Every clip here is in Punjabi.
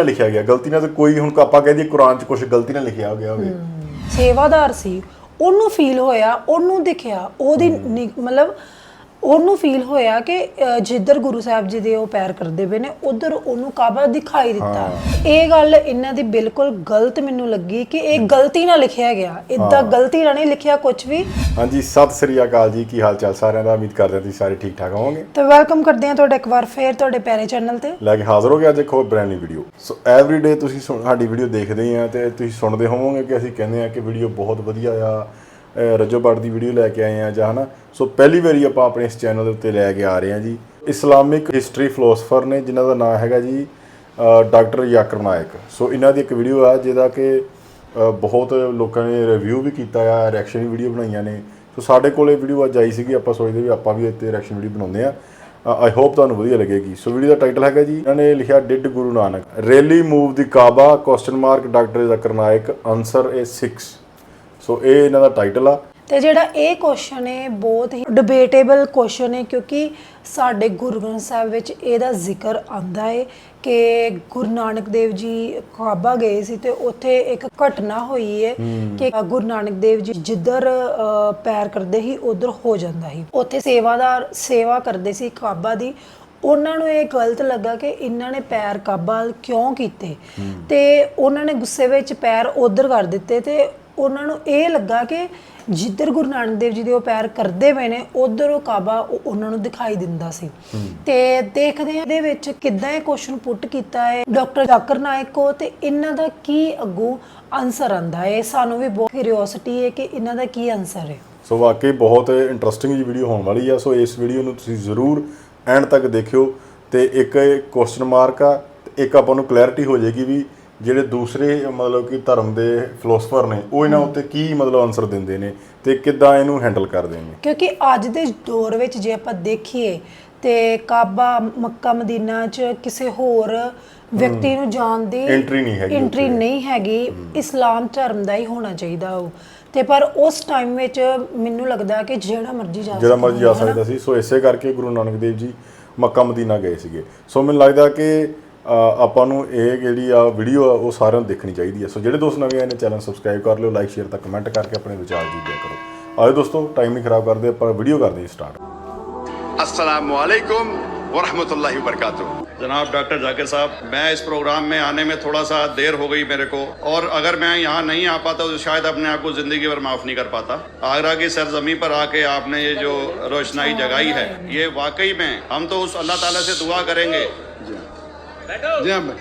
लिखा गया गलती ना, तो कोई हुण आपां कह दईए कुरान च कुछ गलती ना लिखिया गया होवे। ਸੇਵਾਦਾਰ ਸੀ, ਉਹਨੂੰ ਫੀਲ ਹੋਇਆ, ਉਹਨੂੰ ਦਿਖਿਆ, ਉਹਦੀ ਮਤਲਬ ਉਹਨੂੰ ਫੀਲ ਹੋਇਆ ਕਿ ਜਿੱਧਰ ਗੁਰੂ ਸਾਹਿਬ ਜੀ ਦੇ ਉਹ ਪੈਰ ਕਰਦੇ ਪਏ ਨੇ ਉਧਰ ਉਹਨੂੰ ਕਾਬਾ ਦਿਖਾਈ ਦਿੱਤਾ। ਇਹ ਗੱਲ ਇਹਨਾਂ ਦੀ ਬਿਲਕੁਲ ਗਲਤ ਮੈਨੂੰ ਲੱਗੀ ਕਿ ਇਹ ਗਲਤੀ ਨਾਲ ਲਿਖਿਆ ਗਿਆ, ਇਦਾਂ ਗਲਤੀ ਨਾਲ ਨਹੀਂ ਲਿਖਿਆ ਕੁਝ ਵੀ। ਹਾਂਜੀ, ਸਤਿ ਸ੍ਰੀ ਅਕਾਲ ਜੀ, ਕੀ ਹਾਲ ਚਾਲ ਸਾਰਿਆਂ ਦਾ? ਉਮੀਦ ਕਰਦੇ ਹਾਂ ਤੁਸੀਂ ਸਾਰੇ ਠੀਕ ਠਾਕ ਹੋਵੋਗੇ। ਤੇ ਵੈਲਕਮ ਕਰਦੇ ਹਾਂ ਤੁਹਾਡਾ ਇੱਕ ਵਾਰ ਫੇਰ ਤੁਹਾਡੇ ਪਿਆਰੇ ਚੈਨਲ ਤੇ ਲੈ ਕੇ ਹਾਜ਼ਰ ਹੋ ਗਿਆ ਅੱਜ ਇੱਕ ਹੋਰ ਬ੍ਰੈਂਡ ਨਿਊ ਵੀਡੀਓ। ਸੋ ਐਵਰੀਡੇ ਤੁਸੀਂ ਸਾਡੀ ਵੀਡੀਓ ਦੇਖਦੇ ਆ ਤੇ ਤੁਸੀਂ ਸੁਣਦੇ ਹੋਵੋਗੇ ਕਿ ਅਸੀਂ ਕਹਿੰਦੇ ਆ ਕਿ ਵੀਡੀਓ ਬਹੁਤ ਵਧੀਆ ਆ, ਰਜੋਬੜ ਦੀ ਵੀਡੀਓ ਲੈ ਕੇ ਆਏ ਆ ਜਾਂ ਹਨਾ। ਸੋ ਪਹਿਲੀ ਵਾਰੀ ਆਪਾਂ ਆਪਣੇ ਇਸ ਚੈਨਲ ਦੇ ਉੱਤੇ ਲੈ ਕੇ ਆ ਰਹੇ ਹਾਂ ਜੀ ਇਸਲਾਮਿਕ ਹਿਸਟਰੀ ਫਿਲੋਸਫਰ ਨੇ ਜਿਨ੍ਹਾਂ ਦਾ ਨਾਮ ਹੈਗਾ ਜੀ ਡਾਕਟਰ ਜ਼ਾਕਿਰ ਨਾਇਕ। ਸੋ ਇਹਨਾਂ ਦੀ ਇੱਕ ਵੀਡੀਓ ਆ ਜਿਹਦਾ ਕਿ ਬਹੁਤ ਲੋਕਾਂ ਨੇ ਰਿਵਿਊ ਵੀ ਕੀਤਾ ਆ, ਰਿਐਕਸ਼ਨ ਵੀ ਵੀਡੀਓ ਬਣਾਈਆਂ ਨੇ। ਸੋ ਸਾਡੇ ਕੋਲ ਇਹ ਵੀਡੀਓ ਅੱਜ ਆਈ ਸੀਗੀ, ਆਪਾਂ ਸੋਚਦੇ ਵੀ ਆਪਾਂ ਵੀ ਇੱਥੇ ਰਿਐਕਸ਼ਨ ਵੀਡੀਓ ਬਣਾਉਂਦੇ ਆ। ਆਈ ਹੋਪ ਤੁਹਾਨੂੰ ਵਧੀਆ ਲੱਗੇਗੀ। ਸੋ ਵੀਡੀਓ ਦਾ ਟਾਈਟਲ ਹੈਗਾ ਜੀ, ਇਹਨਾਂ ਨੇ ਲਿਖਿਆ did Guru Nanak really move the ਕਾਬਾ doctor Zakir Naik answer ਏ 6। ਸੋ ਇਹ ਇਹਨਾਂ ਦਾ ਟਾਈਟਲ ਆ। ਤੇ ਜਿਹੜਾ ਇਹ ਕੁਐਸਚਨ ਹੈ ਬਹੁਤ ਹੀ ਡਿਬੇਟੇਬਲ ਕੁਐਸਚਨ ਹੈ ਕਿਉਂਕਿ ਸਾਡੇ ਗੁਰੂ ਗ੍ਰੰਥ ਸਾਹਿਬ ਵਿੱਚ ਇਹਦਾ ਜ਼ਿਕਰ ਆਂਦਾ ਹੈ ਕਿ ਗੁਰੂ ਨਾਨਕ ਦੇਵ ਜੀ ਕਾਬਾ ਗਏ ਸੀ ਤੇ ਉੱਥੇ ਇੱਕ ਘਟਨਾ ਹੋਈ ਹੈ ਕਿ ਗੁਰੂ ਨਾਨਕ ਦੇਵ ਜੀ ਜਿੱਧਰ ਪੈਰ ਕਰਦੇ ਸੀ ਉਧਰ ਹੋ ਜਾਂਦਾ ਸੀ। ਉੱਥੇ ਸੇਵਾਦਾਰ ਸੇਵਾ ਕਰਦੇ ਸੀ ਕਾਬਾ ਦੀ, ਉਹਨਾਂ ਨੂੰ ਇਹ ਗਲਤ ਲੱਗਾ ਕਿ ਇਹਨਾਂ ਨੇ ਪੈਰ ਕਾਬਾ ਕਿਉਂ ਕੀਤੇ ਤੇ ਉਹਨਾਂ ਨੇ ਗੁੱਸੇ ਵਿੱਚ ਪੈਰ ਉਧਰ ਕਰ ਦਿੱਤੇ ਤੇ ਉਹਨਾਂ ਨੂੰ ਇਹ ਲੱਗਾ ਕਿ ਜਿੱਧਰ ਗੁਰੂ ਨਾਨਕ ਦੇਵ ਜੀ ਦੇ ਉਹ ਪੈਰ ਕਰਦੇ ਪਏ ਨੇ ਉਧਰ ਉਹ ਕਾਬਾ ਉਹਨਾਂ ਨੂੰ ਦਿਖਾਈ ਦਿੰਦਾ ਸੀ। ਤੇ ਦੇਖਦੇ ਆ ਇਹਦੇ ਵਿੱਚ ਕਿੱਦਾਂ ਇਹ ਕੁਐਸਚਨ ਪੁੱਟ ਕੀਤਾ ਹੈ ਡਾਕਟਰ ਜ਼ਾਕਿਰ ਨਾਇਕ ਕੋ ਤੇ ਇਹਨਾਂ ਦਾ ਕੀ ਅੱਗੋਂ ਆਨਸਰ ਆਂਦਾ ਹੈ। ਸਾਨੂੰ ਵੀ ਬਹੁਤ ਕਿਉਰਿਓਸਿਟੀ ਹੈ ਕਿ ਇਹਨਾਂ ਦਾ ਕੀ ਆਨਸਰ ਹੈ। ਸੋ ਵਾਕਈ ਬਹੁਤ ਇੰਟਰਸਟਿੰਗ ਜੀ ਵੀਡੀਓ ਹੋਣ ਵਾਲੀ ਆ। ਸੋ ਇਸ ਵੀਡੀਓ ਨੂੰ ਤੁਸੀਂ ਜ਼ਰੂਰ ਐਂਡ ਤੱਕ ਦੇਖਿਓ ਤੇ ਇੱਕ ਕੁਐਸਚਨ ਮਾਰਕ ਆ ਤੇ ਇੱਕ ਆਪਾਂ ਨੂੰ ਕਲੈਰਿਟੀ ਹੋ ਜਾਏਗੀ ਵੀ ਜਿਹੜੇ ਦੂਸਰੇ ਮਤਲਬ ਕਿ ਧਰਮ ਦੇ ਫਿਲੋਸਫਰ ਨੇ ਉਹ ਇਹਨਾਂ ਉੱਤੇ ਕੀ ਮਤਲਬ ਆਨਸਰ ਦਿੰਦੇ ਨੇ ਤੇ ਕਿੱਦਾਂ ਇਹਨੂੰ ਹੈਂਡਲ ਕਰਦੇ ਨੇ। ਕਿਉਂਕਿ ਅੱਜ ਦੇ ਦੌਰ ਵਿੱਚ ਜੇ ਆਪਾਂ ਦੇਖੀਏ ਤੇ ਕਾਬਾ ਮੱਕਾ ਮਦੀਨਾ 'ਚ ਕਿਸੇ ਹੋਰ ਵਿਅਕਤੀ ਨੂੰ ਜਾਣ ਦੀ ਐਂਟਰੀ ਨਹੀਂ ਹੈਗੀ, ਇਸਲਾਮ ਧਰਮ ਦਾ ਹੀ ਹੋਣਾ ਚਾਹੀਦਾ ਉਹ ਤੇ ਪਰ ਉਸ ਟਾਈਮ ਵਿੱਚ ਮੈਨੂੰ ਲੱਗਦਾ ਕਿ ਜਿਹੜਾ ਮਰਜ਼ੀ ਜਾ ਸਕਦਾ ਸੀ। ਸੋ ਇਸੇ ਕਰਕੇ ਗੁਰੂ ਨਾਨਕ ਦੇਵ ਜੀ ਮੱਕਾ ਮਦੀਨਾ ਗਏ ਸੀਗੇ। ਸੋ ਮੈਨੂੰ ਲੱਗਦਾ ਕਿ ਆਪਾਂ ਨੂੰ ਇਹ ਜਿਹੜੀ ਆ ਵੀਡੀਓ ਆ ਉਹ ਸਾਰਿਆਂ ਨੂੰ ਦੇਖਣੀ ਚਾਹੀਦੀ ਹੈ। ਸੋ ਜਿਹੜੇ ਦੋਸਤ ਨਵੇਂ ਆਏ ਨੇ ਚੈਨਲ ਸਬਸਕ੍ਰਾਈਬ ਕਰ ਲਿਓ, ਲਾਈਕ ਸ਼ੇਅਰ ਤਾਂ ਕਮੈਂਟ ਕਰਕੇ ਆਪਣੇ ਵਿਚਾਰ ਜੀ ਦਿਆ ਕਰੋ। ਆਓ ਦੋਸਤੋ टाइम नहीं खराब करते, ਆਪਾਂ वीडियो करते हैं स्टार्ट। अस्सलामु अलैकुम वरहमतुल्लाहि वबरकातुहू। जनाब डॉक्टर ज़ाकिर साहब, मैं इस प्रोग्राम में आने में थोड़ा सा देर हो गई मेरे को, और अगर मैं यहाँ नहीं आ पाता तो शायद अपने आप को ज़िंदगी भर माफ़ नहीं कर पाता। आगरा की सरजमी पर आके आपने ये जो रोशनाई जगाई है, ये वाकई में हम तो उस अल्लाह ताला से दुआ करेंगे,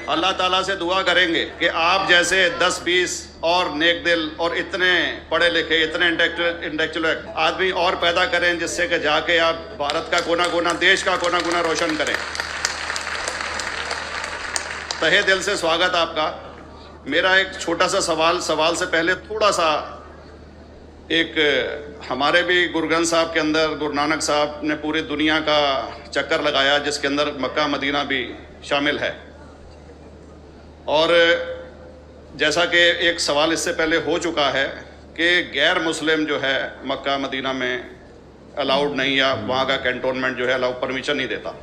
अल्लाह ताला से दुआ करेंगे कि आप जैसे 10-20 और नेक दिल और इतने पढ़े लिखे, इतने इंटेलेक्चुअल आदमी और पैदा करें जिससे कि जाके आप भारत का कोना कोना, देश का कोना कोना रोशन करें। तहे दिल से स्वागत आपका। मेरा एक छोटा सा सवाल से पहले थोड़ा सा एक हमारे भी गुरु ग्रंथ साहब के अंदर गुरु नानक साहब ने पूरी दुनिया का चक्कर लगाया जिसके अंदर मक्का मदीना भी शामिल है, और जैसा कि एक सवाल इससे पहले हो चुका है कि गैर मुस्लिम जो है मक्का मदीना में अलाउड नहीं, या वहाँ का कैंटोनमेंट जो है अलाउ परमिशन नहीं देता।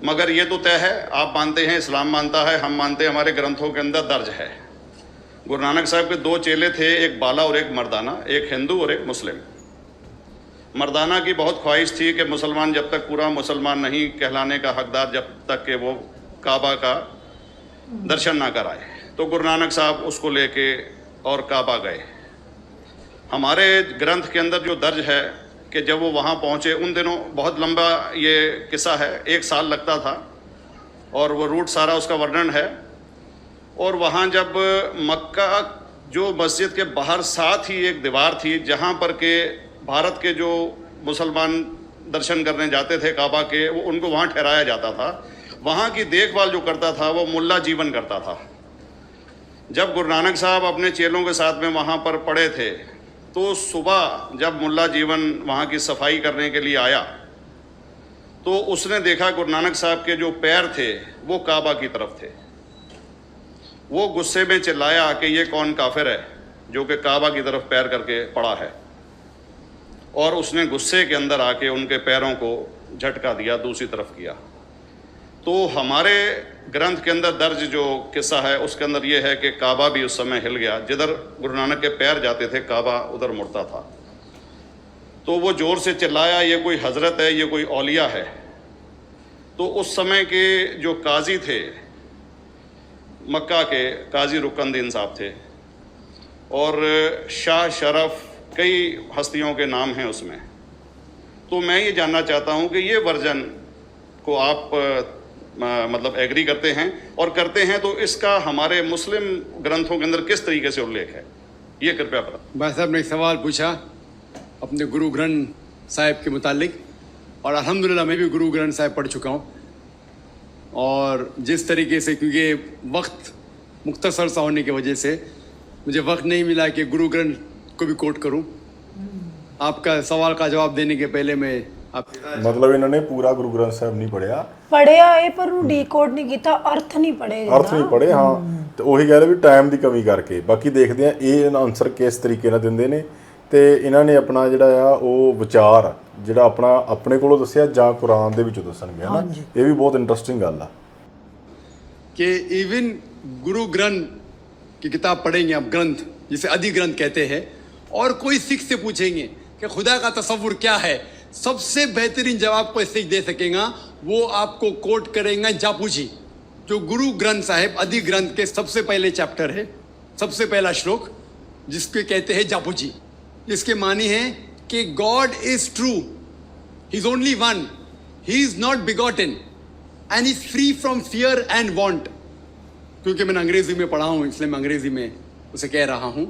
मगर ये तो तय है, आप मानते हैं, इस्लाम मानता है, हम मानते हैं, हमारे ग्रंथों के अंदर दर्ज है। गुरु नानक साहब के 2 चेले थे, एक बाला और एक मर्दाना, एक हिंदू और एक मुस्लिम। मर्दाना की बहुत ख्वाहिश थी कि मुसलमान जब तक पूरा मुसलमान नहीं कहलाने का हकदार, जब तक कि वो काबा का दर्शन ना कराए, तो गुरु नानक साहब उसको लेके और काबा गए। हमारे ग्रंथ के अंदर जो दर्ज है कि जब वो वहाँ पहुँचे, उन दिनों बहुत लंबा ये किस्सा है, 1 साल लगता था, और वो रूट सारा उसका वर्णन है। और वहाँ जब मक्का जो मस्जिद के बाहर साथ ही एक दीवार थी जहाँ पर के भारत के जो मुसलमान दर्शन करने जाते थे काबा के, वो उनको वहाँ ठहराया जाता था। वहाँ की देखभाल जो करता था वो मुल्ला जीवन करता था। जब गुरु नानक साहब अपने चेलों के साथ में वहाँ पर पड़े थे तो सुबह जब मुल्ला जीवन वहाँ की सफाई करने के लिए आया तो उसने देखा गुरु नानक साहब के जो पैर थे वो काबा की तरफ थे। वो गुस्से में चिल्लाया कि ये कौन काफिर है जो कि काबा की तरफ पैर करके पड़ा है, और उसने गुस्से के अंदर आके उनके पैरों को झटका दिया, दूसरी तरफ किया। तो हमारे ग्रंथ के अंदर दर्ज जो किस्सा है उसके अंदर ये है कि काबा भी उस समय हिल गया। जिधर गुरु नानक के पैर जाते थे काबा उधर मुड़ता था। तो वो ज़ोर से चिल्लाया, ये कोई हज़रत है, ये कोई औलिया है। तो उस समय के जो काजी थे मक्का के, काजी रुकनदीन साहब थे, और शाह शरफ, कई हस्तियों के नाम हैं उसमें। तो मैं ये जानना चाहता हूँ कि ये वर्जन को आप मतलब एग्री करते हैं, और करते हैं तो इसका हमारे मुस्लिम ग्रंथों के अंदर किस तरीके से उल्लेख है, ये कृपया बताएं। भाई साहब ने एक सवाल पूछा अपने गुरु ग्रंथ साहिब के मुतालिक, और अल्हम्दुलिल्लाह मैं भी गुरु ग्रंथ साहिब पढ़ चुका हूँ। और जिस तरीके से, क्योंकि वक्त मुख्तसर सा होने की वजह से मुझे वक्त नहीं मिला कि गुरु ग्रंथ को भी कोट करूँ। आपका सवाल का जवाब देने के पहले मैं ਮਤਲਬ ਇਹਨਾਂ ਨੇ ਪੂਰਾ ਗੁਰੂ ਗ੍ਰੰਥ ਸਾਹਿਬ ਨਹੀਂ ਪੜਿਆ ਇਹ, ਪਰ ਉਹ ਡੀਕੋਡ ਨਹੀਂ ਕੀਤਾ, ਅਰਥ ਨਹੀਂ ਪੜ੍ਹੇ। ਅਰਥ ਨਹੀਂ ਪੜ੍ਹੇ, ਹਾਂ। ਤੇ ਉਹੀ ਕਹਿ ਰਹੇ ਵੀ ਟਾਈਮ ਦੀ ਕਮੀ ਕਰਕੇ। ਬਾਕੀ ਦੇਖਦੇ ਆ ਇਹ ਆਨਸਰ ਕਿਸ ਤਰੀਕੇ ਨਾਲ ਦਿੰਦੇ ਨੇ, ਤੇ ਇਹਨਾਂ ਨੇ ਆਪਣਾ ਜਿਹੜਾ ਆ ਉਹ ਵਿਚਾਰ ਜਿਹੜਾ ਆਪਣਾ ਆਪਣੇ ਕੋਲੋਂ ਦੱਸਿਆ ਜਾਂ ਕੁਰਾਨ ਦੇ ਵਿੱਚੋਂ ਦੱਸਣਗੇ, ਹਨਾ। ਇਹ ਵੀ ਬਹੁਤ ਇੰਟਰਸਟਿੰਗ ਗੱਲ ਆ कि इवन गुरु ग्रंथ की किताब पढ़ेंगे आप, ग्रंथ जिसे आदि ग्रंथ कहते हैं, और कोई सिख से पूछेंगे कि खुदा का तसव्वुर क्या है, सबसे बेहतरीन जवाब कोई सिख दे सकेगा वो आपको कोट करेंगे जापूजी, जो गुरु ग्रंथ साहिब आदि ग्रंथ के सबसे पहले चैप्टर है, सबसे पहला श्लोक, जिसके कहते हैं जापूजी। जिसके मानी है कि God is true, he is only one, he is not begotten and is free from fear and want. क्योंकि मैंने अंग्रेजी में पढ़ा हूँ इसलिए मैं अंग्रेजी में उसे कह रहा हूँ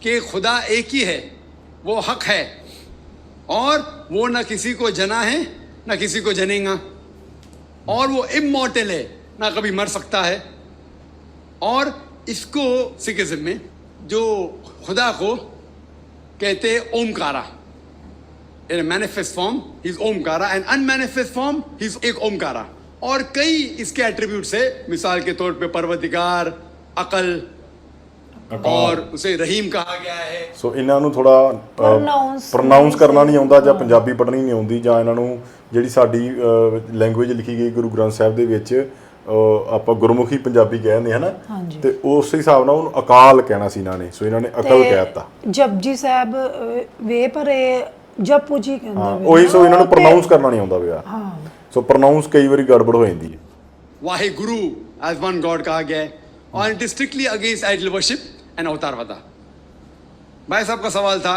कि खुदा एक ही है, वो हक है, और वो ना किसी को जना है ना किसी को जनेगा, और वो इमॉर्टल है, ना कभी मर सकता है। और इसको सिखिज्म में जो खुदा को कहते हैं Omkara, in manifest form he is Omkara, and unmanifest form he is एक ओमकारा। और कई इसके एट्रीब्यूट्स है, मिसाल के तौर पे परवरदिगार, अकल, और उसे रहीम कहा गया है। ਸੋ ਇਹਨਾਂ ਨੂੰ ਥੋੜਾ ਪ੍ਰੋਨਾਉਂਸ ਕਰਨਾ ਨਹੀਂ ਆਉਂਦਾ, ਜਾਂ ਪੰਜਾਬੀ ਪੜ੍ਹਨੀ ਨਹੀਂ ਆਉਂਦੀ, ਜਾਂ ਇਹਨਾਂ ਨੂੰ ਜਿਹੜੀ ਸਾਡੀ ਲੈਂਗੁਏਜ ਲਿਖੀ ਗਈ ਗੁਰੂ ਗ੍ਰੰਥ ਸਾਹਿਬ ਦੇ ਵਿੱਚ ਆਪਾਂ ਗੁਰਮੁਖੀ ਪੰਜਾਬੀ ਕਹਿੰਦੇ ਹਨਾ, ਤੇ ਉਸ ਹਿਸਾਬ ਨਾਲ ਉਹਨੂੰ ਅਕਾਲ ਕਹਿਣਾ ਸੀ ਇਹਨਾਂ ਨੇ। ਸੋ ਇਹਨਾਂ ਨੇ ਅਕਲ ਕਹਿ ਦਿੱਤਾ। ਜਪਜੀ ਸਾਹਿਬ ਵੇ ਪਰੇ ਜਪੂ ਜੀ ਕਹਿੰਦੇ ਉਹੀ। ਸੋ ਇਹਨਾਂ ਨੂੰ ਪ੍ਰੋਨਾਉਂਸ ਕਰਨਾ ਨਹੀਂ ਆਉਂਦਾ ਪਿਆ। ਸੋ ਪ੍ਰੋਨਾਉਂਸ ਕਈ ਵਾਰੀ ਗੜਬੜ ਹੋ ਜਾਂਦੀ ਹੈ। वाहिगुरु एज वन गॉड कहा गया है, और it is strictly against idol worship and अवतारवादा। भाई साहब का सवाल था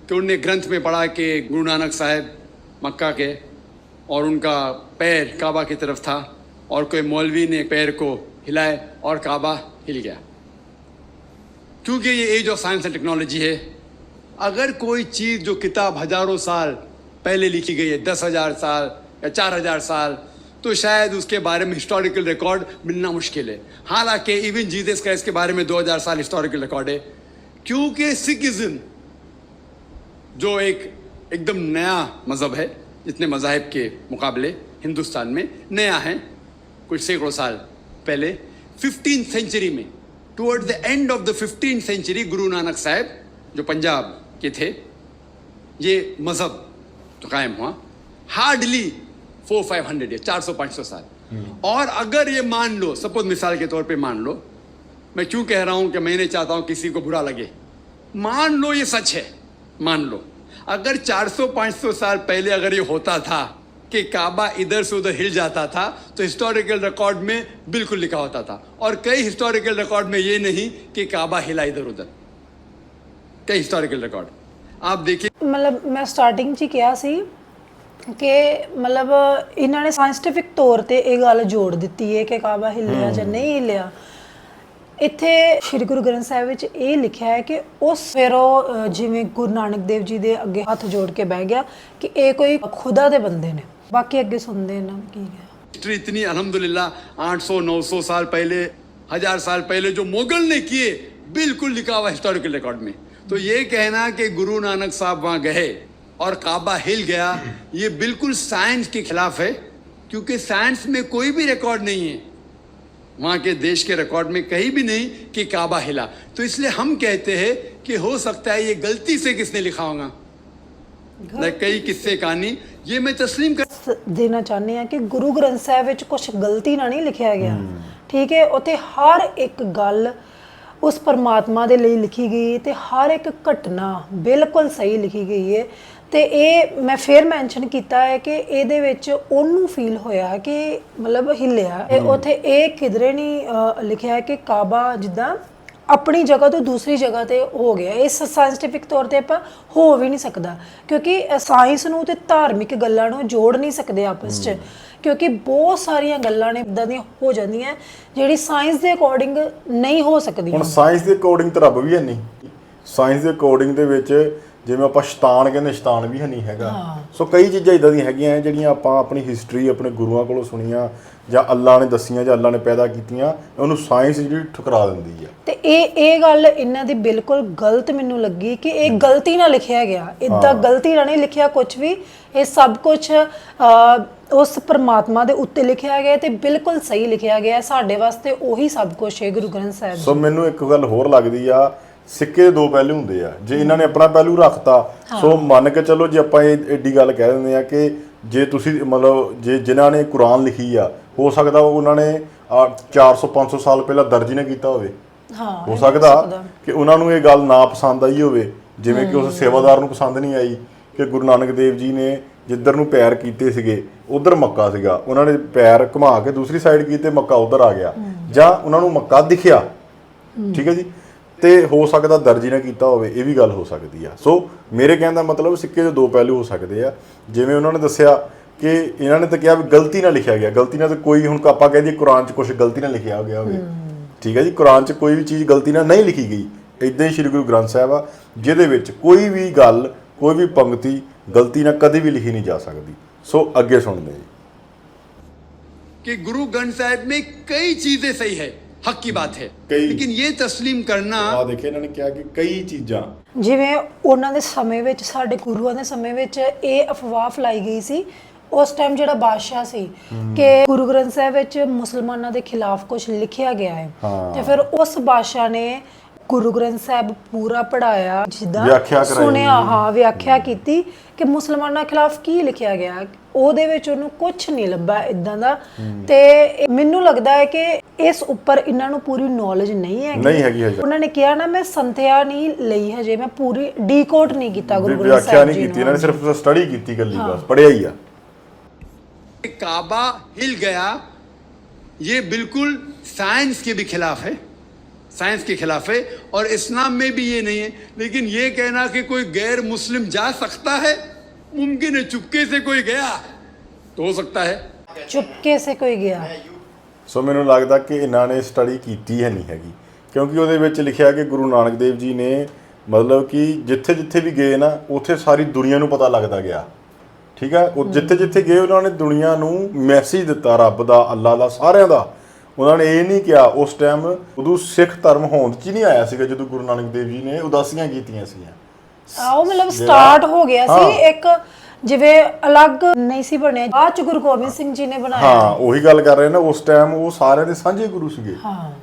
कि उनने ग्रंथ में पढ़ा कि गुरु नानक साहब मक्का के, और उनका पैर काबा की तरफ था, और कोई मौलवी ने पैर को हिलाए और काबा हिल गया। क्योंकि ये age of science and technology है, अगर कोई चीज़ जो किताब हजारों साल पहले लिखी गई है, 10,000 साल या 4,000 साल, तो शायद उसके बारे में हिस्टोरिकल रिकॉर्ड मिलना मुश्किल है। हालांकि इवन जीसस क्राइस्ट के बारे में 2000 साल हिस्टोरिकल रिकॉर्ड है। क्योंकि सिखिज्म जो एकदम नया मज़हब है, जितने मज़ाहिब के मुकाबले हिंदुस्तान में नया है, कुछ सैकड़ों साल पहले 15th सेंचुरी में, towards the end of the 15th century, Guru Nanak साहब जो पंजाब के थे, ये मज़हब तो कायम हुआ। हार्डली 400-500 ईयर, 400-500 साल। और अगर ये मान लो, सपोज मिसाल के तौर पे मान लो, मैं क्यों कह रहा हूं कि मैं नहीं चाहता हूं किसी को बुरा लगे, मान लो ये सच है, मान लो अगर 400-500 साल पहले अगर ये होता था कि काबा इधर से उधर हिल जाता था, तो हिस्टोरिकल रिकॉर्ड में बिल्कुल लिखा होता था। और कई हिस्टोरिकल रिकॉर्ड में ये नहीं कि काबा हिला इधर उधर, कई हिस्टोरिकल रिकॉर्ड आप देखिए। मतलब मैं स्टार्टिंग 'ਚ ਕਿਹਾ ਸੀ ਕਿ ਮਤਲਬ ਇਹਨਾਂ ਨੇ ਸਾਇੰਟੀਫਿਕ ਤੌਰ ਤੇ ਇਹ ਗੱਲ ਜੋੜ ਦਿੱਤੀ ਹੈ ਕਿ ਕਾਬਾ ਹਿੱਲਿਆ ਜਾਂ ਨਹੀਂ ਹਿੱਲਿਆ। ਇੱਥੇ ਸ਼੍ਰੀ ਗੁਰੂ ਗ੍ਰੰਥ ਸਾਹਿਬ ਵਿੱਚ ਇਹ ਲਿਖਿਆ ਹੈ ਕਿ ਉਸ ਫਿਰ ਉਹ ਜਿਵੇਂ ਗੁਰੂ ਨਾਨਕ ਦੇਵ ਜੀ ਦੇ ਅੱਗੇ ਹੱਥ ਜੋੜ ਕੇ ਬਹਿ ਗਿਆ ਕਿ ਇਹ ਕੋਈ ਖੁਦਾ ਦੇ ਬੰਦੇ ਨੇ। ਬਾਕੀ ਅੱਗੇ ਸੁਣਦੇ ਇਹਨਾਂ ਨੇ ਕੀ ਹੈ। हिस्ट्री इतनी अल्हम्दुलिल्लाह 800-900 साल पहले, 1000 साल पहले जो मुगल ने किए, बिल्कुल लिखा हुआ हिस्टोरिकल रिकॉर्ड में। तो ये कहना कि गुरु नानक साहब वहाँ गए और काबा हिल गया, ये बिल्कुल साइंस के खिलाफ है, क्योंकि साइंस में कोई भी रिकॉर्ड नहीं है, वहाँ के देश के रिकॉर्ड में कहीं भी नहीं कि काबा हिला। तो इसलिए हम कहते हैं कि हो सकता है ये गलती से किसने लिखा होगा। कई किस्से कहानी ये मैं तस्लीम कर ਦੇਣਾ ਚਾਹੁੰਦੇ ਆ ਕਿ ਗੁਰੂ ਗ੍ਰੰਥ ਸਾਹਿਬ ਵਿੱਚ ਕੁਝ ਗਲਤੀ ਨਾਲ ਨਹੀਂ ਲਿਖਿਆ ਗਿਆ, ਠੀਕ ਹੈ। ਉੱਥੇ ਹਰ ਇੱਕ ਗੱਲ ਉਸ ਪਰਮਾਤਮਾ ਦੇ ਲਈ ਲਿਖੀ ਗਈ ਤੇ ਹਰ ਇੱਕ ਘਟਨਾ ਬਿਲਕੁਲ ਸਹੀ ਲਿਖੀ ਗਈ ਹੈ। ਤੇ ਇਹ ਮੈਂ ਫੇਰ ਮੈਂਸ਼ਨ ਕੀਤਾ ਹੈ ਕਿ ਇਹਦੇ ਵਿੱਚ ਉਹਨੂੰ ਫੀਲ ਹੋਇਆ ਕਿ ਮਤਲਬ ਹਿੱਲਿਆ। ਉੱਥੇ ਇਹ ਕਿਧਰੇ ਨਹੀਂ ਲਿਖਿਆ ਕਿ ਕਾਬਾ ਜਿੱਦਾਂ ਆਪਣੀ ਜਗ੍ਹਾ ਤੋਂ ਦੂਸਰੀ ਜਗ੍ਹਾ ਤੇ ਹੋ ਗਿਆ। ਇਸ ਸਾਇੰਟੀਫਿਕ ਤੌਰ ਤੇ ਆਪਾਂ ਹੋ ਵੀ ਨਹੀਂ ਸਕਦਾ, ਕਿਉਂਕਿ ਸਾਇੰਸ ਨੂੰ ਤੇ ਧਾਰਮਿਕ ਗੱਲਾਂ ਨੂੰ ਜੋੜ ਨਹੀਂ ਸਕਦੇ ਆਪਸ 'ਚ, ਕਿਉਂਕਿ ਬਹੁਤ ਸਾਰੀਆਂ ਗੱਲਾਂ ਨੇ ਇਦਾਂ ਦੀਆਂ ਹੋ ਜਾਂਦੀਆਂ ਜਿਹੜੀ ਸਾਇੰਸ ਦੇ ਅਕੋਰਡਿੰਗ ਨਹੀਂ ਹੋ ਸਕਦੀਆਂ। ਹੁਣ ਸਾਇੰਸ ਦੇ ਅਕੋਰਡਿੰਗ ਤਾਂ ਰੱਬ ਵੀ ਹੈ ਨਹੀਂ, ਸਾਇੰਸ ਦੇ ਅਕੋਰਡਿੰਗ ਦੇ ਵਿੱਚ ਜਿਵੇਂ ਆਪਾਂ ਸ਼ੈਤਾਨ ਕਹਿੰਦੇ, ਸ਼ੈਤਾਨ ਵੀ ਹੈ ਨਹੀਂ ਹੈਗਾ। ਸੋ ਕਈ ਚੀਜ਼ਾਂ ਇਦਾਂ ਦੀਆਂ ਹੈਗੀਆਂ ਜਿਹੜੀਆਂ ਆਪਾਂ ਆਪਣੀ ਹਿਸਟਰੀ ਆਪਣੇ ਗੁਰੂਆਂ ਕੋਲੋਂ ਸੁਣੀਆਂ ਜਾਂ ਅੱਲਾ ਨੇ ਦੱਸੀਆਂ ਜਾਂ ਅੱਲਾ ਨੇ ਪੈਦਾ ਕੀਤੀਆਂ, ਉਹਨੂੰ ਸਾਇੰਸ ਜਿਹੜੀ ਠੁਕਰਾ ਦਿੰਦੀ ਹੈ। ਤੇ ਇਹ ਗੱਲ ਇਹਨਾਂ ਦੀ ਬਿਲਕੁਲ ਗਲਤ ਮੈਨੂੰ ਲੱਗੀ ਕਿ ਇਹ ਗਲਤੀ ਨਾਲ ਲਿਖਿਆ ਗਿਆ, ਇਦਾਂ ਗਲਤੀ ਨਾਲ ਨਹੀਂ ਲਿਖਿਆ ਕੁਝ ਵੀ। ਇਹ ਸਭ ਕੁਝ ਉਸ ਪਰਮਾਤਮਾ ਦੇ ਉੱਤੇ ਲਿਖਿਆ ਗਿਆ ਤੇ ਬਿਲਕੁਲ ਸਹੀ ਲਿਖਿਆ ਗਿਆ। ਸਾਡੇ ਵਾਸਤੇ ਉਹੀ ਸਭ ਕੁਝ ਹੈ ਗੁਰੂ ਗ੍ਰੰਥ ਸਾਹਿਬ। ਸੋ ਮੈਨੂੰ ਇੱਕ ਗੱਲ ਹੋਰ ਲੱਗਦੀ ਆ, ਸਿੱਕੇ ਦੇ ਦੋ ਪਹਿਲੂ ਹੁੰਦੇ ਆ। ਜੇ ਇਹਨਾਂ ਨੇ ਆਪਣਾ ਪਹਿਲੂ ਰੱਖਤਾ, ਸੋ ਮੰਨ ਕੇ ਚਲੋ ਜੇ ਆਪਾਂ ਇਹ ਏਡੀ ਗੱਲ ਕਹਿ ਦਿੰਦੇ ਆ ਕਿ ਜੇ ਤੁਸੀਂ ਮਤਲਬ ਜੇ ਜਿਨ੍ਹਾਂ ਨੇ ਕੁਰਾਨ ਲਿਖੀ ਆ, ਹੋ ਸਕਦਾ ਉਹਨਾਂ ਨੇ 400-500 ਸਾਲ ਪਹਿਲਾਂ ਦਰਜ ਨੇ ਕੀਤਾ ਹੋਵੇ। ਹੋ ਸਕਦਾ ਕਿ ਉਹਨਾਂ ਨੂੰ ਇਹ ਗੱਲ ਨਾ ਪਸੰਦ ਆਈ ਹੋਵੇ, ਜਿਵੇਂ ਕਿ ਉਸ ਸੇਵਾਦਾਰ ਨੂੰ ਪਸੰਦ ਨਹੀਂ ਆਈ ਕਿ ਗੁਰੂ ਨਾਨਕ ਦੇਵ ਜੀ ਨੇ ਜਿੱਧਰ ਨੂੰ ਪੈਰ ਕੀਤੇ ਸੀਗੇ ਉਧਰ ਮੱਕਾ ਸੀਗਾ, ਉਹਨਾਂ ਨੇ ਪੈਰ ਘੁਮਾ ਕੇ ਦੂਸਰੀ ਸਾਈਡ ਕੀਤੇ, ਮੱਕਾ ਉਧਰ ਆ ਗਿਆ, ਜਾਂ ਉਹਨਾਂ ਨੂੰ ਮੱਕਾ ਦਿਖਿਆ। ਠੀਕ ਹੈ ਜੀ, ਤੇ ਹੋ ਸਕਦਾ ਦਰਜੀ ਨਾ ਕੀਤਾ ਹੋਵੇ, ਇਹ ਵੀ ਗੱਲ ਹੋ ਸਕਦੀ ਆ। ਸੋ ਮੇਰੇ ਕਹਿਣ ਦਾ ਮਤਲਬ ਸਿੱਕੇ ਦੇ ਦੋ ਪਹਿਲੂ ਹੋ ਸਕਦੇ ਆ। ਜਿਵੇਂ ਉਹਨਾਂ ਨੇ ਦੱਸਿਆ ਕਿ ਇਹਨਾਂ ਨੇ ਤਾਂ ਕਿਹਾ ਵੀ ਗਲਤੀ ਨਾਲ ਲਿਖਿਆ ਗਿਆ, ਗਲਤੀ ਨਾਲ ਤਾਂ ਕੋਈ, ਹੁਣ ਆਪਾਂ ਕਹਿ ਦਈਏ ਕੁਰਾਨ 'ਚ ਕੁਝ ਗਲਤੀ ਨਾਲ ਲਿਖਿਆ ਗਿਆ ਹੋਵੇ, ਠੀਕ ਹੈ ਜੀ, ਕੁਰਾਨ 'ਚ ਕੋਈ ਵੀ ਚੀਜ਼ ਗਲਤੀ ਨਾਲ ਨਹੀਂ ਲਿਖੀ ਗਈ। ਇਦਾਂ ਹੀ ਸ਼੍ਰੀ ਗੁਰੂ ਗ੍ਰੰਥ ਸਾਹਿਬ ਆ, ਜਿਹਦੇ ਵਿੱਚ ਕੋਈ ਵੀ ਗੱਲ, ਕੋਈ ਵੀ ਪੰਕਤੀ ਗਲਤੀ ਨਾਲ ਕਦੇ ਵੀ ਲਿਖੀ ਨਹੀਂ ਜਾ ਸਕਦੀ। ਸੋ ਅੱਗੇ ਸੁਣਦੇ ਜੀ कि गुरु ग्रंथ साहिब में कई चीजें सही है, हक की बात है, लेकिन ये तस्लीम करना। ਆ ਦੇਖੇ ਇਹਨਾਂ ਨੇ ਕਿਹਾ ਕਿ ਕਈ ਚੀਜ਼ਾਂ, ਜਿਵੇਂ ਉਹਨਾਂ ਦੇ ਸਮੇਂ ਵਿੱਚ, ਸਾਡੇ ਗੁਰੂਆਂ ਦੇ ਸਮੇਂ ਵਿੱਚ ਇਹ ਅਫਵਾਹ ਫੈਲਾਈ ਗਈ ਸੀ ਉਸ ਟਾਈਮ ਜਿਹੜਾ ਬਾਦਸ਼ਾਹ ਸੀ ਕਿ ਗੁਰੂ ਗ੍ਰੰਥ ਸਾਹਿਬ ਵਿੱਚ ਮੁਸਲਮਾਨਾਂ ਦੇ ਖਿਲਾਫ ਕੁਝ ਲਿਖਿਆ ਗਿਆ ਹੈ। ਤੇ ਫਿਰ ਉਸ ਬਾਦਸ਼ਾਹ ਨੇ ਗੁਰੂ ਗ੍ਰੰਥ ਸਾਹਿਬ ਪੂਰਾ ਪੜਾਇਆ, ਜਿੱਦਾਂ ਸੁਣਿਆ, ਵਿਆਖਿਆ ਕੀਤੀ ਕਿ ਮੁਸਲਮਾਨਾਂ ਖਿਲਾਫ ਕੀ ਲਿਖਿਆ ਗਿਆ। ਉਹਦੇ ਵਿੱਚ ਉਹਨੂੰ ਕੁਝ ਨਹੀਂ ਲੱਭਾ ਇਦਾਂ ਦਾ। ਤੇ ਮੈਨੂੰ ਲੱਗਦਾ ਹੈ ਕਿ ਇਸ ਉੱਪਰ ਇਹਨਾਂ ਨੂੰ ਪੂਰੀ ਨੌਲੇਜ ਨਹੀਂ ਹੈਗੀ। ਉਹਨਾਂ ਨੇ ਕਿਹਾ ਨਾ, ਮੈਂ ਸੰਥਿਆ ਨਹੀਂ ਲਈ ਹਜੇ, ਮੈਂ ਪੂਰੀ ਡੀਕੋਡ ਨਹੀਂ ਕੀਤਾ ਗੁਰੂ ਗ੍ਰੰਥ ਸਾਹਿਬ ਵਿਆਖਿਆ ਨਹੀਂ ਕੀਤੀ, ਇਹਨਾਂ ਨੇ ਸਿਰਫ ਸਟੱਡੀ ਕੀਤੀ, ਗੱਲੀ ਬਸ ਪੜਿਆ ਹੀ ਆ। काबा हिल गया, ये बिल्कुल साइंस के भी खिलाफ है, साइंस के खिलाफ है, और इस्लाम में भी ये नहीं है। लेकिन ये कहना कि कोई गैर मुस्लिम जा सकता है, मुमकिन है। चुपके से कोई गया तो हो सकता है, ਚੁਪਕੇ ਸੇ ਕੋਈ ਗਿਆ। ਸੋ ਮੈਨੂੰ ਲੱਗਦਾ ਕਿ ਇਹਨਾਂ ਨੇ ਸਟੱਡੀ ਕੀਤੀ ਹੈ ਨਹੀਂ ਹੈਗੀ, ਕਿਉਂਕਿ ਉਹਦੇ ਵਿੱਚ ਲਿਖਿਆ ਕਿ ਗੁਰੂ ਨਾਨਕ ਦੇਵ ਜੀ ਨੇ ਮਤਲਬ ਕਿ ਜਿੱਥੇ ਜਿੱਥੇ ਵੀ ਗਏ ਨਾ, ਉੱਥੇ ਸਾਰੀ ਦੁਨੀਆ ਨੂੰ ਪਤਾ ਲੱਗਦਾ ਗਿਆ। ਠੀਕ ਹੈ, ਉਹ ਜਿੱਥੇ ਜਿੱਥੇ ਗਏ ਉਹਨਾਂ ਨੇ ਦੁਨੀਆ ਨੂੰ ਮੈਸੇਜ ਦਿੱਤਾ, ਰੱਬ ਦਾ, ਅੱਲਾ ਦਾ, ਸਾਰਿਆਂ ਦਾ। ਉਹਨਾਂ ਨੇ ਇਹ ਨਹੀਂ ਕਿਹਾ, ਉਸ ਟਾਈਮ ਉਦੋਂ ਸਿੱਖ ਧਰਮ ਹੋਂਦ 'ਚ ਨਹੀਂ ਆਇਆ ਸੀਗਾ ਜਦੋਂ ਗੁਰੂ ਨਾਨਕ ਦੇਵ ਜੀ ਨੇ ਉਦਾਸੀਆਂ ਕੀਤੀਆਂ ਸੀਗੀਆਂ। ਉਹ ਮਤਲਬ ਸਟਾਰਟ ਹੋ ਗਿਆ ਸੀ ਇੱਕ, ਜਿਵੇਂ ਅਲੱਗ ਨਹੀਂ ਸੀ ਬਣਿਆ, ਬਾਅਦ ਚ ਗੁਰੂ ਗੋਬਿੰਦ ਸਿੰਘ ਜੀ ਨੇ ਬਣਾਇਆ। ਹਾਂ, ਉਹੀ ਗੱਲ ਕਰ ਰਹੇ ਨਾ, ਉਸ ਟਾਈਮ ਉਹ ਸਾਰਿਆਂ ਦੇ ਸਾਂਝੇ ਗੁਰੂ ਸੀਗੇ।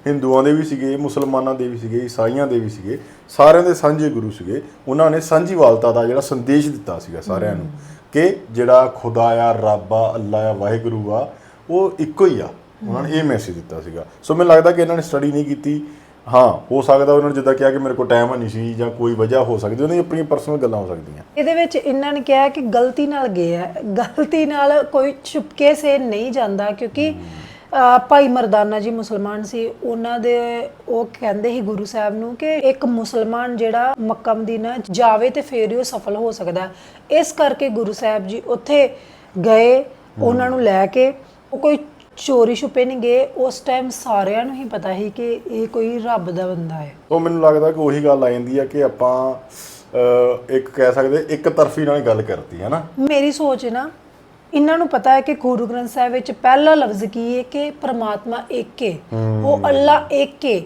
ਹਿੰਦੂਆਂ ਦੇ ਵੀ ਸੀਗੇ, ਮੁਸਲਮਾਨਾਂ ਦੇ ਵੀ ਸੀਗੇ, ਈਸਾਈਆਂ ਦੇ ਵੀ ਸੀਗੇ, ਸਾਰਿਆਂ ਦੇ ਸਾਂਝੇ ਗੁਰੂ ਸੀਗੇ। ਉਹਨਾਂ ਨੇ ਸਾਂਝੀਵਾਲਤਾ ਦਾ ਜਿਹੜਾ ਸੰਦੇਸ਼ ਦਿੱਤਾ ਸੀਗਾ ਸਾਰਿਆਂ ਨੂੰ ਕਿ ਜਿਹੜਾ ਖੁਦਾ ਆ, ਰੱਬ ਆ, ਅੱਲਾ ਆ, ਵਾਹਿਗੁਰੂ ਆ, ਉਹ ਇੱਕੋ ਹੀ ਆ। ਉਹਨਾਂ ਨੇ ਇਹ ਮੈਸੇਜ ਦਿੱਤਾ ਸੀਗਾ। ਸੋ ਮੈਨੂੰ ਲੱਗਦਾ ਕਿ ਇਹਨਾਂ ਨੇ ਸਟੱਡੀ ਨਹੀਂ ਕੀਤੀ। ਹਾਂ, ਹੋ ਸਕਦਾ ਉਹਨਾਂ ਨੇ ਜਿੱਦਾਂ ਕਿਹਾ ਕਿ ਮੇਰੇ ਕੋਲ ਟਾਈਮ ਨਹੀਂ ਸੀ ਜਾਂ ਕੋਈ ਵਜ੍ਹਾ ਹੋ ਸਕਦੀ, ਉਹਨਾਂ ਦੀ ਆਪਣੀਆਂ ਪਰਸਨਲ ਗੱਲਾਂ ਹੋ ਸਕਦੀਆਂ। ਇਹਦੇ ਵਿੱਚ ਇਹਨਾਂ ਨੇ ਕਿਹਾ ਕਿ ਗਲਤੀ ਨਾਲ ਗਏ ਆ, ਗਲਤੀ ਨਾਲ ਕੋਈ ਚੁਪਕੇ ਸੇ ਨਹੀਂ ਜਾਂਦਾ, ਕਿਉਂਕਿ ਭਾਈ ਮਰਦਾਨਾ ਜੀ ਮੁਸਲਮਾਨ ਸੀ, ਉਹਨਾਂ ਦੇ ਉਹ ਕਹਿੰਦੇ ਸੀ ਗੁਰੂ ਸਾਹਿਬ ਨੂੰ ਕਿ ਇੱਕ ਮੁਸਲਮਾਨ ਜਿਹੜਾ ਮੱਕਾ ਮਦੀਨਾ ਜਾਵੇ ਤੇ ਫੇਰ ਹੀ ਉਹ ਸਫਲ ਹੋ ਸਕਦਾ। ਇਸ ਕਰਕੇ ਗੁਰੂ ਸਾਹਿਬ ਜੀ ਉੱਥੇ ਗਏ, ਉਹਨਾਂ ਨੂੰ ਲੈ ਕੇ। ਉਹ ਕੋਈ ਚੋਰੀ ਛੁਪੇ ਨਹੀਂ ਗਏ, ਉਸ ਟਾਈਮ ਸਾਰਿਆਂ ਨੂੰ ਹੀ ਪਤਾ ਸੀ ਕਿ ਇਹ ਕੋਈ ਰੱਬ ਦਾ ਬੰਦਾ ਹੈ। ਉਹ ਮੈਨੂੰ ਲੱਗਦਾ ਕਿ ਉਹੀ ਗੱਲ ਆ ਜਾਂਦੀ ਆ ਕਿ ਆਪਾਂ ਇੱਕ ਕਹਿ ਸਕਦੇ ਇੱਕ ਤਰਫੀ ਨਾਲ ਗੱਲ ਕਰਤੀ ਹੈ ਨਾ। ਮੇਰੀ ਸੋਚ ਹੈ ਨਾ, ਇਹਨਾਂ ਨੂੰ ਪਤਾ ਹੈ ਕਿ ਗੁਰੂ ਗ੍ਰੰਥ ਸਾਹਿਬ ਵਿੱਚ ਪਹਿਲਾ ਲਫ਼ਜ਼ ਕੀ ਹੈ ਕਿ ਪਰਮਾਤਮਾ ਇੱਕ ਹੈ, ਉਹ ਅੱਲਾ ਇੱਕ ਹੈ।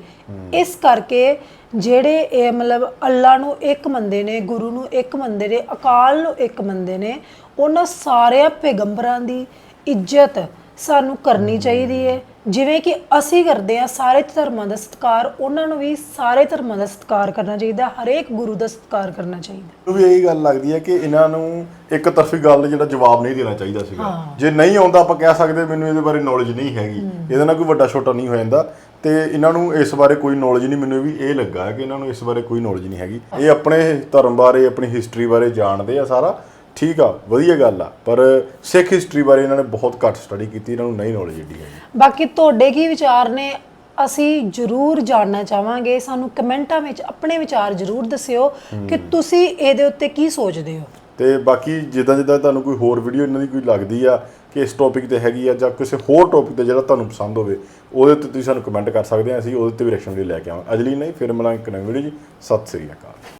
ਇਸ ਕਰਕੇ ਜਿਹੜੇ ਇਹ ਮਤਲਬ ਅੱਲਾ ਨੂੰ ਇੱਕ ਮੰਨਦੇ ਨੇ, ਗੁਰੂ ਨੂੰ ਇੱਕ ਮੰਨਦੇ ਨੇ, ਅਕਾਲ ਨੂੰ ਇੱਕ ਮੰਨਦੇ ਨੇ, ਉਹਨਾਂ ਸਾਰਿਆਂ ਪੈਗੰਬਰਾਂ ਦੀ ਇੱਜ਼ਤ ਸਾਨੂੰ ਕਰਨੀ ਚਾਹੀਦੀ ਹੈ, ਜਿਵੇਂ ਕਿ ਅਸੀਂ ਕਰਦੇ ਆ। ਸਾਰੇ ਧਰਮਾਂ ਦਾ ਸਤਿਕਾਰ, ਉਹਨਾਂ ਨੂੰ ਵੀ ਸਾਰੇ ਧਰਮਾਂ ਦਾ ਸਤਿਕਾਰ ਕਰਨਾ ਚਾਹੀਦਾ, ਹਰੇਕ ਗੁਰੂ ਦਾ ਸਤਿਕਾਰ ਕਰਨਾ ਚਾਹੀਦਾ। ਮੈਨੂੰ ਵੀ ਇਹੀ ਗੱਲ ਲੱਗਦੀ ਹੈ ਕਿ ਇਹਨਾਂ ਨੂੰ ਇੱਕ ਤਰਫੀ ਗੱਲ ਦਾ ਜਿਹੜਾ ਜਵਾਬ ਨਹੀਂ ਦੇਣਾ ਚਾਹੀਦਾ ਸੀਗਾ। ਜੇ ਨਹੀਂ ਆਉਂਦਾ ਆਪਾਂ ਕਹਿ ਸਕਦੇ ਮੈਨੂੰ ਇਹਦੇ ਬਾਰੇ ਨੌਲੇਜ ਨਹੀਂ ਹੈਗੀ, ਇਹਦੇ ਨਾਲ ਕੋਈ ਵੱਡਾ ਛੋਟਾ ਨਹੀਂ ਹੋ ਜਾਂਦਾ। ਤੇ ਇਹਨਾਂ ਨੂੰ ਇਸ ਬਾਰੇ ਕੋਈ ਨੌਲੇਜ ਨਹੀਂ, ਮੈਨੂੰ ਵੀ ਇਹ ਲੱਗਾ ਕਿ ਇਹਨਾਂ ਨੂੰ ਇਸ ਬਾਰੇ ਕੋਈ ਨੌਲੇਜ ਨਹੀਂ ਹੈਗੀ। ਇਹ ਆਪਣੇ ਧਰਮ ਬਾਰੇ, ਆਪਣੀ ਹਿਸਟਰੀ ਬਾਰੇ ਜਾਣਦੇ ਆ ਸਾਰਾ, ਠੀਕ ਆ, ਵਧੀਆ ਗੱਲ ਆ, ਪਰ ਸਿੱਖ ਹਿਸਟਰੀ ਬਾਰੇ ਇਹਨਾਂ ਨੇ ਬਹੁਤ ਘੱਟ ਸਟੱਡੀ ਕੀਤੀ, ਇਹਨਾਂ ਨੂੰ ਨਹੀਂ ਨੌਲੇਜ ਏਡੀ ਹੈਗੀ। ਬਾਕੀ ਤੁਹਾਡੇ ਕੀ ਵਿਚਾਰ ਨੇ, ਅਸੀਂ ਜ਼ਰੂਰ ਜਾਣਨਾ ਚਾਹਾਂਗੇ। ਸਾਨੂੰ ਕਮੈਂਟਾਂ ਵਿੱਚ ਆਪਣੇ ਵਿਚਾਰ ਜ਼ਰੂਰ ਦੱਸਿਓ ਕਿ ਤੁਸੀਂ ਇਹਦੇ ਉੱਤੇ ਕੀ ਸੋਚਦੇ ਹੋ। ਤੇ ਬਾਕੀ ਜਿੱਦਾਂ ਤੁਹਾਨੂੰ ਕੋਈ ਹੋਰ ਵੀਡੀਓ ਇਹਨਾਂ ਦੀ ਕੋਈ ਲੱਗਦੀ ਆ ਕਿ ਇਸ ਟੌਪਿਕ ਤੇ ਹੈਗੀ ਆ, ਜਾਂ ਕਿਸੇ ਹੋਰ ਟੌਪਿਕ ਤੇ ਜਿਹੜਾ ਤੁਹਾਨੂੰ ਪਸੰਦ ਹੋਵੇ, ਉਹਦੇ ਉੱਤੇ ਤੁਸੀਂ ਸਾਨੂੰ ਕਮੈਂਟ ਕਰ ਸਕਦੇ ਆ, ਅਸੀਂ ਉਹਦੇ ਤੇ ਵੀ ਰਿਐਕਸ਼ਨ ਵੀਡੀਓ ਲੈ ਕੇ ਆਵਾਂਗੇ। ਅੱਜ ਲਈ ਨਹੀਂ, ਫਿਰ ਮਿਲਾਂਗੇ ਇੱਕ ਨਵੀਂ ਵੀਡੀਓ ਜੀ। ਸਤਿ ਸ੍ਰੀ ਅਕਾਲ।